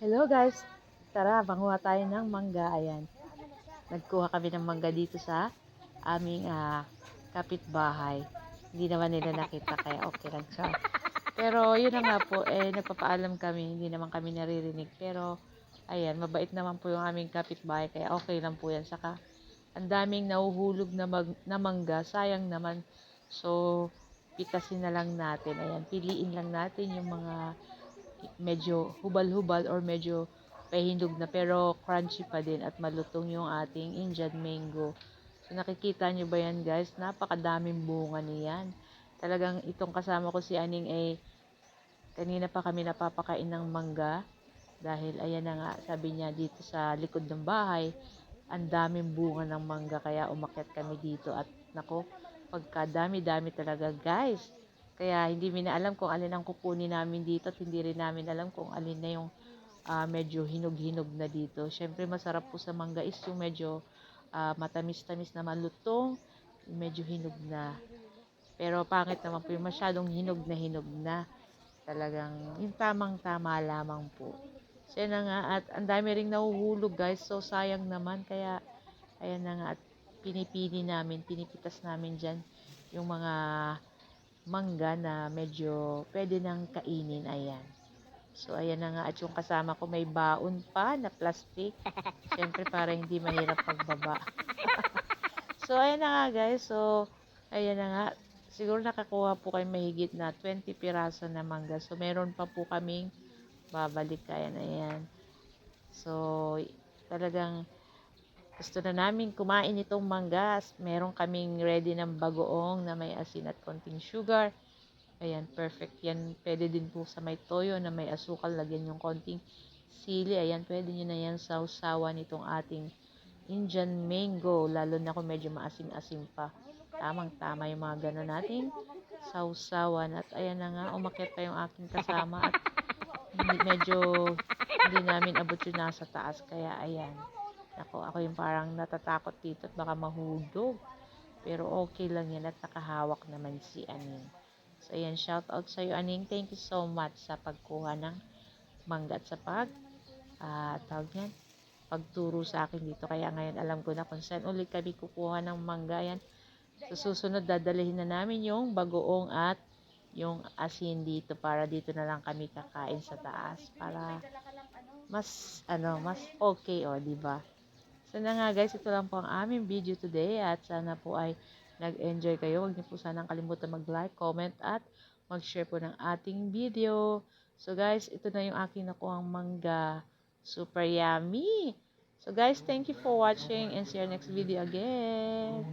Hello guys! Tara, manguha tayo ng mangga. Ayan. Nagkuha kami ng mangga dito sa aming kapitbahay. Hindi naman nila nakita kaya okay lang siya. Pero yun na nga po, nagpapaalam kami, hindi naman kami naririnig. Pero ayan, mabait naman po yung aming kapitbahay kaya okay lang po yan. Saka ang daming nahuhulog na mangga, sayang naman. So, pitasin na lang natin. Ayan, piliin lang natin yung mga medyo hubal-hubal or medyo pahinog na pero crunchy pa din at malutong yung ating Indian mango. So nakikita nyo ba yan guys? Napakadaming bunga niyan. Talagang itong kasama ko si Aning kanina pa kami napapakain ng mangga dahil ayan na nga sabi niya dito sa likod ng bahay ang daming bunga ng mangga kaya umakyat kami dito at nako pagkadami-dami talaga guys. Kaya hindi mi na alam kung alin ang kukunin namin dito at hindi rin namin alam kung alin na yung medyo hinog-hinog na dito. Syempre masarap po sa mangga is yung medyo matamis-tamis na malutong, medyo hinog na. Pero pangit naman po yung masyadong hinog na. Talagang yung tamang-tama lamang po. So yun na nga at ang dami ring nahuhulog guys. So sayang naman kaya ayan na nga at pinipitas namin dyan yung mga mangga na medyo pwede nang kainin. Ayan. So, ayan na nga. At yung kasama ko may baon pa na plastic. Siyempre, para hindi mahirap pagbaba. So, ayan na nga guys. So, ayan na nga. Siguro nakakuha po kayo mahigit na 20 piraso na mangga. So, meron pa po kaming babalik. Ayan, ayan. So, talagang gusto na namin kumain itong manggas. Meron kaming ready ng bagoong na may asin at konting sugar. Ayan, perfect yan. Pwede din po sa may toyo na may asukal, lagyan yung konting sili. Ayan, pwede nyo na yan sausawan itong ating Indian mango. Lalo na kung medyo maasim-asim pa. Tamang-tama yung mga gano'n nating sausawan. At ayan na nga, umakyat pa yung aking kasama. At medyo hindi namin abot yung nasa taas. Kaya ayan. Ako yung parang natatakot dito at baka mahulog. Pero okay lang yan at nakahawak naman si Aning. So, ayan, shout out sa iyo, Aning. Thank you so much sa pagkuha ng mangga at sa tawag yan, pagturo sa akin dito. Kaya ngayon alam ko na kung saan ulit kami kukuha ng mangga. Yan. So, susunod dadalhin na namin yung bagoong at yung asin dito para dito na lang kami kakain sa taas para mas okay, di ba? So na nga guys, ito lang po ang aming video today at sana po ay nag-enjoy kayo. Huwag niyo po sanang kalimutan mag-like, comment at mag-share po ng ating video. So guys, ito na yung aking nakuhang mangga. Super yummy! So guys, thank you for watching and see you next video again.